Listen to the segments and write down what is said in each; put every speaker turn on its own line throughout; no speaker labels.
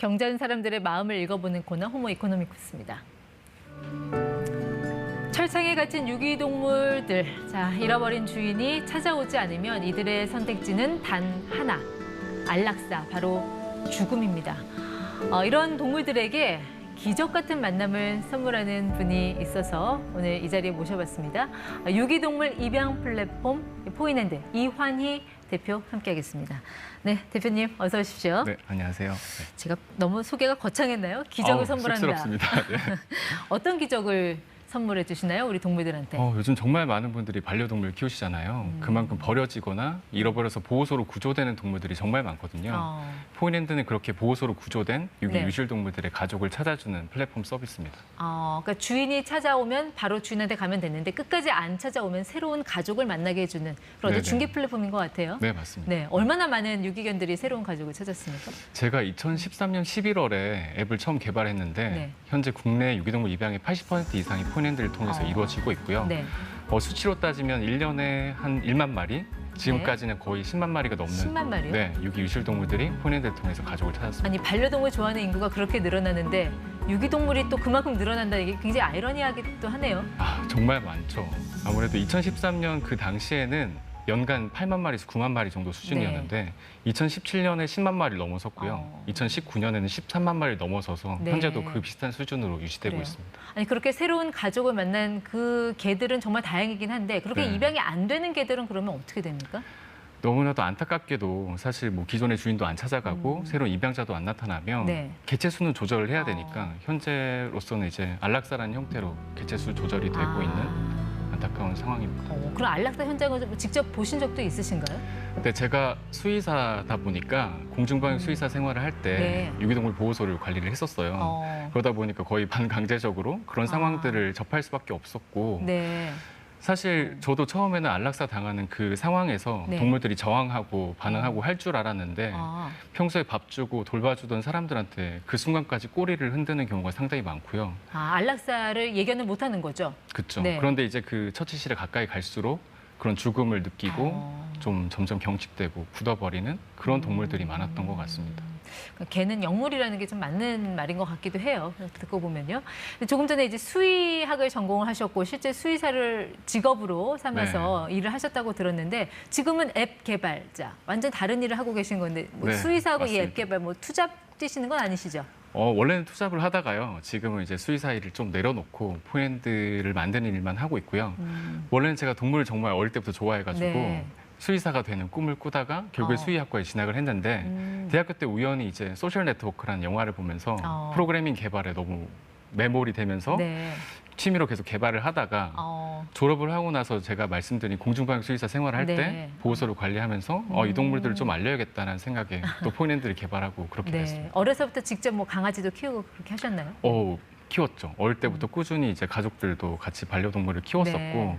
경제하는 사람들의 마음을 읽어보는 코너 호모 이코노미쿠스입니다. 철창에 갇힌 유기동물들. 자, 잃어버린 주인이 찾아오지 않으면 이들의 선택지는 단 하나. 안락사, 바로 죽음입니다. 이런 동물들에게 기적 같은 만남을 선물하는 분이 있어서 오늘 이 자리에 모셔봤습니다. 유기동물 입양 플랫폼 포인핸드 이환희 대표 함께하겠습니다. 네, 대표님 어서 오십시오.
네, 안녕하세요. 네.
제가 너무 소개가 거창했나요? 기적을 선물한다.
쑥스럽습니다. 네.
어떤 기적을 선물해 주시나요? 우리 동물들한테.
요즘 정말 많은 분들이 반려동물 키우시잖아요. 그만큼 버려지거나 잃어버려서 보호소로 구조되는 동물들이 정말 많거든요. 포인핸드는 그렇게 보호소로 구조된 유기
네.
유실동물들의 가족을 찾아주는 플랫폼 서비스입니다.
그러니까 주인이 찾아오면 바로 주인한테 가면 됐는데 끝까지 안 찾아오면 새로운 가족을 만나게 해주는 그런 어떤 중개 플랫폼인 것 같아요.
네, 맞습니다.
네, 얼마나 많은 유기견들이 새로운 가족을 찾았습니까?
제가 2013년 11월에 앱을 처음 개발했는데
네.
현재 국내 유기동물 입양의 80% 이상이 포인핸드를 통해서 이루어지고 있고요.
네.
수치로 따지면 1년에 한 1만 마리, 지금까지는 거의 10만 마리가 넘는
10만 마리요?
네, 유기 유실동물들이 포인핸드를 통해서 가족을 찾았습니다.
아니, 반려동물 좋아하는 인구가 그렇게 늘어나는데 유기동물이 또 그만큼 늘어난다. 이게 굉장히 아이러니하기도 하네요.
정말 많죠. 아무래도 2013년 그 당시에는 연간 8만 마리에서 9만 마리 정도 수준이었는데 2017년에 10만 마리를 넘어섰고요. 2019년에는 13만 마리를 넘어서서
네.
현재도 그 비슷한 수준으로 유지되고
그래요.
있습니다.
아니, 그렇게 새로운 가족을 만난 그 개들은 정말 다행이긴 한데 그렇게
네.
입양이 안 되는 개들은 그러면 어떻게 됩니까?
너무나도 안타깝게도 사실 뭐 기존의 주인도 안 찾아가고 새로운 입양자도 안 나타나면
네.
개체 수는 조절을 해야 되니까 현재로서는 이제 안락사라는 형태로 개체 수 조절이 되고 있는 안타까운 상황입니다.
그럼 안락사 현장을 좀 직접 보신 적도 있으신가요?
근데 제가 수의사다 보니까 공중방역 수의사 생활을 할 때
네.
유기동물 보호소를 관리를 했었어요. 그러다 보니까 거의 반강제적으로 그런 상황들을 접할 수밖에 없었고
네.
사실 저도 처음에는 안락사 당하는 그 상황에서
네.
동물들이 저항하고 반응하고 할 줄 알았는데 평소에 밥 주고 돌봐주던 사람들한테 그 순간까지 꼬리를 흔드는 경우가 상당히 많고요.
안락사를 예견을 못하는 거죠?
그렇죠.
네.
그런데 이제 그 처치실에 가까이 갈수록 그런 죽음을 느끼고 좀 점점 경직되고 굳어버리는 그런 동물들이 많았던 것 같습니다.
그러니까 개는 영물이라는 게 좀 맞는 말인 것 같기도 해요. 듣고 보면요. 조금 전에 이제 수의학을 전공을 하셨고 실제 수의사를 직업으로 삼아서 일을 하셨다고 들었는데 지금은 앱 개발자, 완전 다른 일을 하고 계신 건데 뭐
네,
수의사하고 이 앱
맞습니다.
개발 뭐 투잡 뛰시는 건 아니시죠?
원래는 투잡을 하다가요. 지금은 이제 수의사 일을 좀 내려놓고 포인핸드를 만드는 일만 하고 있고요. 원래는 제가 동물을 정말 어릴 때부터 좋아해가지고
네.
수의사가 되는 꿈을 꾸다가 결국에 수의학과에 진학을 했는데 대학교 때 우연히 이제 소셜 네트워크라는 영화를 보면서 프로그래밍 개발에 너무 매몰이 되면서
네.
취미로 계속 개발을 하다가 졸업을 하고 나서 제가 말씀드린 공중방역 수의사 생활을 할 때
네.
보호소를 관리하면서 이 동물들을 좀 알려야겠다는 생각에 또 포인핸드를 개발하고 그렇게 됐습니다.
어려서부터 직접 뭐 강아지도 키우고 그렇게 하셨나요?
키웠죠. 어릴 때부터 꾸준히 이제 가족들도 같이 반려동물을 키웠었고,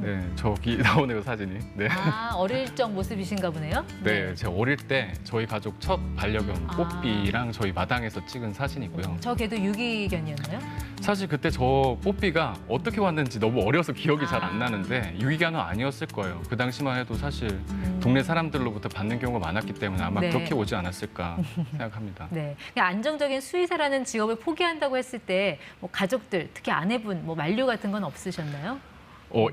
네.
저기 나오네요, 사진이. 네.
어릴 적 모습이신가 보네요.
네, 제가 어릴 때 저희 가족 첫 반려견 뽀삐랑 저희 마당에서 찍은 사진이고요.
저 개도 유기견이었나요?
사실 그때 저 뽀삐가 어떻게 왔는지 너무 어려서 기억이 잘 안 나는데 유기견은 아니었을 거예요. 그 당시만 해도 사실 동네 사람들로부터 받는 경우가 많았기 때문에 아마
네.
그렇게 오지 않았을까 생각합니다.
네. 그냥 안정적인 수의사라는 직업을 포기한다고 했을 때 뭐 가족들, 특히 아내분, 뭐 만류 같은 건 없으셨나요?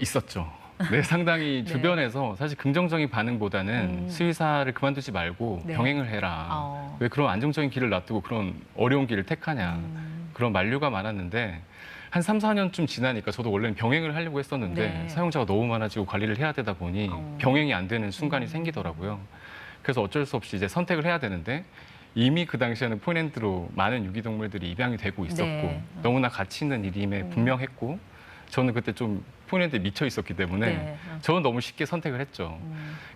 있었죠. 네, 상당히
네.
주변에서 사실 긍정적인 반응보다는 수의사를 그만두지 말고
네.
병행을 해라. 왜 그런 안정적인 길을 놔두고 그런 어려운 길을 택하냐. 그런 만류가 많았는데 한 3, 4년쯤 지나니까 저도 원래는 병행을 하려고 했었는데
네.
사용자가 너무 많아지고 관리를 해야 되다 보니 병행이 안 되는 순간이 생기더라고요. 그래서 어쩔 수 없이 이제 선택을 해야 되는데 이미 그 당시에는 포인핸드로 많은 유기동물들이 입양이 되고 있었고
네.
너무나 가치 있는 일임에 분명했고 저는 그때 좀 포인핸드에 미쳐 있었기 때문에
네.
저는 너무 쉽게 선택을 했죠.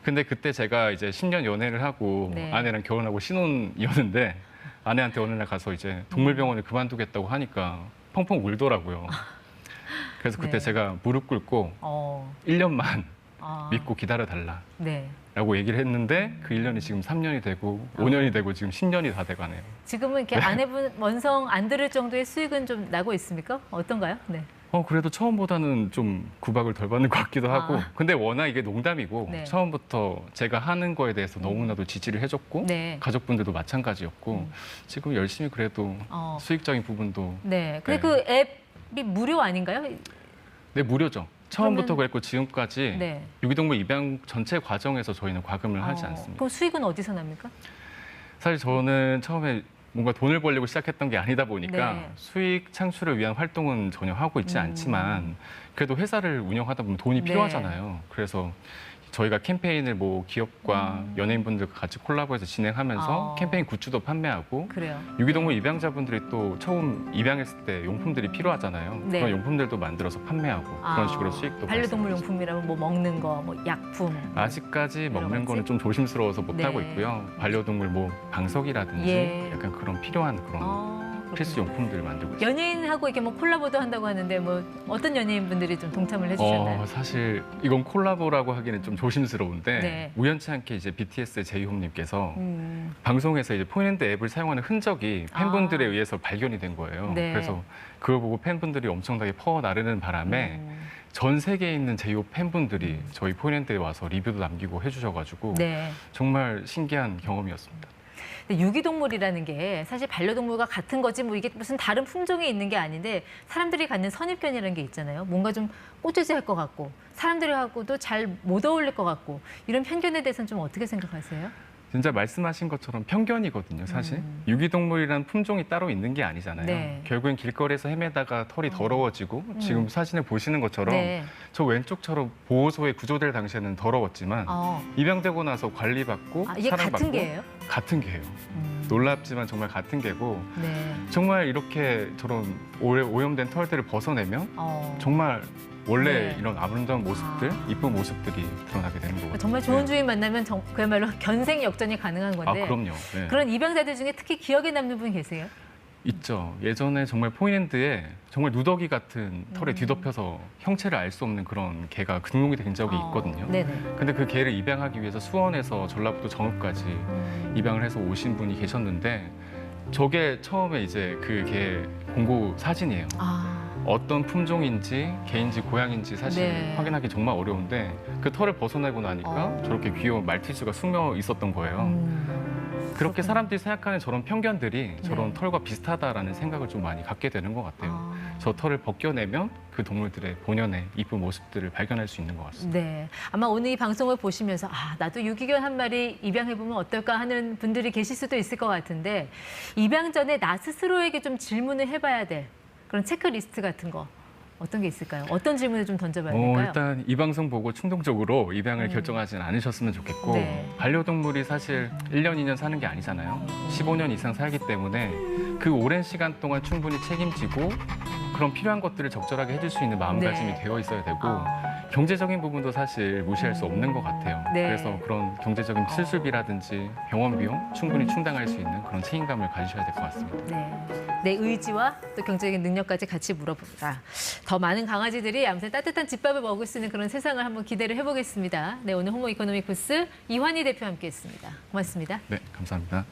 근데 그때 제가 이제 10년 연애를 하고
네.
아내랑 결혼하고 신혼이었는데 아내한테 어느 날 가서 이제 동물병원을 그만두겠다고 하니까 펑펑 울더라고요. 그래서 그때
네.
제가 무릎 꿇고 1년만 믿고 기다려달라.
네.
라고 얘기를 했는데 그 1년이 지금 3년이 되고 5년이 되고 지금 10년이 다 돼가네요.
지금은 이렇게 아내분 원성 안 들을 정도의 수익은 좀 나고 있습니까? 어떤가요? 네.
그래도 처음보다는 좀 구박을 덜 받는 것 같기도 하고. 근데 워낙 이게 농담이고
네.
처음부터 제가 하는 거에 대해서 너무나도 지지를 해줬고
네.
가족분들도 마찬가지였고 지금 열심히 그래도 수익적인 부분도
네. 근데
네.
그 앱이 무료 아닌가요?
네, 무료죠. 처음부터
그러면-
그랬고 지금까지
네.
유기동물 입양 전체 과정에서 저희는 과금을 하지 않습니다.
그럼 수익은 어디서 납니까?
사실 저는 처음에 뭔가 돈을 벌려고 시작했던 게 아니다 보니까
네.
수익 창출을 위한 활동은 전혀 하고 있지 않지만 그래도 회사를 운영하다 보면 돈이
네.
필요하잖아요. 그래서 저희가 캠페인을 뭐 기업과 연예인분들과 같이 콜라보해서 진행하면서 캠페인 굿즈도 판매하고
그래요.
유기동물 입양자분들이 또 처음 입양했을 때 용품들이 필요하잖아요.
네.
그런 용품들도 만들어서 판매하고 그런 식으로 수익도
반려동물
발생하고
용품이라면 뭐 먹는 거, 뭐 약품.
아직까지
여러
먹는
가지?
거는 좀 조심스러워서 못 하고
네.
있고요. 반려동물 뭐 방석이라든지
예.
약간 그런 필요한 그런 필수 용품들을 만들고 있어요.
연예인하고 이렇게 뭐 콜라보도 한다고 하는데 뭐 어떤 연예인분들이 좀 동참을 해주셨나요?
사실 이건 콜라보라고 하기는 좀 조심스러운데
네.
우연치 않게 이제 BTS의 제이홉님께서
음,
방송에서 이제 포인드 앱을 사용하는 흔적이 팬분들에 의해서 발견이 된 거예요.
네.
그래서 그걸 보고 팬분들이 엄청나게 퍼 나르는 바람에 전 세계에 있는 제이홉 팬분들이 저희 포인드에 와서 리뷰도 남기고 해주셔가지고
네.
정말 신기한 경험이었습니다.
근데 유기동물이라는 게 사실 반려동물과 같은 거지 뭐 이게 무슨 다른 품종이 있는 게 아닌데 사람들이 갖는 선입견이라는 게 있잖아요. 뭔가 좀 꼬재재할 것 같고 사람들하고도 잘 못 어울릴 것 같고 이런 편견에 대해서는 좀 어떻게 생각하세요?
진짜 말씀하신 것처럼 편견이거든요, 사실. 유기동물이라는 품종이 따로 있는 게 아니잖아요.
네.
결국엔 길거리에서 헤매다가 털이 더러워지고 지금 사진을 보시는 것처럼
네.
저 왼쪽처럼 보호소에 구조될 당시에는 더러웠지만 입양되고 나서 관리받고
이게
사랑받고
같은 게예요?
같은 게예요. 놀랍지만 정말 같은 게고
네.
정말 이렇게 저런 오염된 털들을 벗어내면 정말 원래
네.
이런 아름다운 모습들, 이쁜 모습들이 드러나게 되는 거거든요.
정말 좋은
네.
주인 만나면 그야말로 견생 역전이 가능한 건데
그럼요. 네.
그런 입양자들 중에 특히 기억에 남는 분 계세요?
있죠. 예전에 정말 포인랜드에 정말 누더기 같은 털에 뒤덮여서 형체를 알 수 없는 그런 개가 등록이 된 적이 있거든요.
네네.
근데 그 개를 입양하기 위해서 수원에서 전라북도 정읍까지 입양을 해서 오신 분이 계셨는데 저게 처음에 이제 그 개 공고 사진이에요. 어떤 품종인지 개인지 고양인지 사실
네.
확인하기 정말 어려운데 그 털을 벗어내고 나니까 저렇게 귀여운 말티즈가 숨어 있었던 거예요. 그렇게 사람들이 생각하는 저런 편견들이 저런 털과 비슷하다라는 생각을 좀 많이 갖게 되는 것 같아요. 저 털을 벗겨내면 그 동물들의 본연의 이쁜 모습들을 발견할 수 있는 것 같습니다.
네. 아마 오늘 이 방송을 보시면서 나도 유기견 한 마리 입양해보면 어떨까 하는 분들이 계실 수도 있을 것 같은데 입양 전에 나 스스로에게 좀 질문을 해봐야 될 그런 체크리스트 같은 거 어떤 게 있을까요? 어떤 질문을 좀 던져봐야 될까요?
일단 이 방송 보고 충동적으로 입양을 결정하지는 않으셨으면 좋겠고
네.
반려동물이 사실 1년, 2년 사는 게 아니잖아요. 15년 이상 살기 때문에 그 오랜 시간 동안 충분히 책임지고 그런 필요한 것들을 적절하게 해줄 수 있는 마음가짐이
네.
되어 있어야 되고 경제적인 부분도 사실 무시할 수 없는 것 같아요.
네.
그래서 그런 경제적인 수술비라든지 병원 비용 충분히 충당할 수 있는 그런 책임감을 가지셔야 될 것 같습니다.
네. 내 의지와 또 경제적인 능력까지 같이 물어보자. 더 많은 강아지들이 아무튼 따뜻한 집밥을 먹을 수 있는 그런 세상을 한번 기대를 해보겠습니다. 네, 오늘 호모 이코노미쿠스 이환희 대표와 함께했습니다. 고맙습니다.
네, 감사합니다.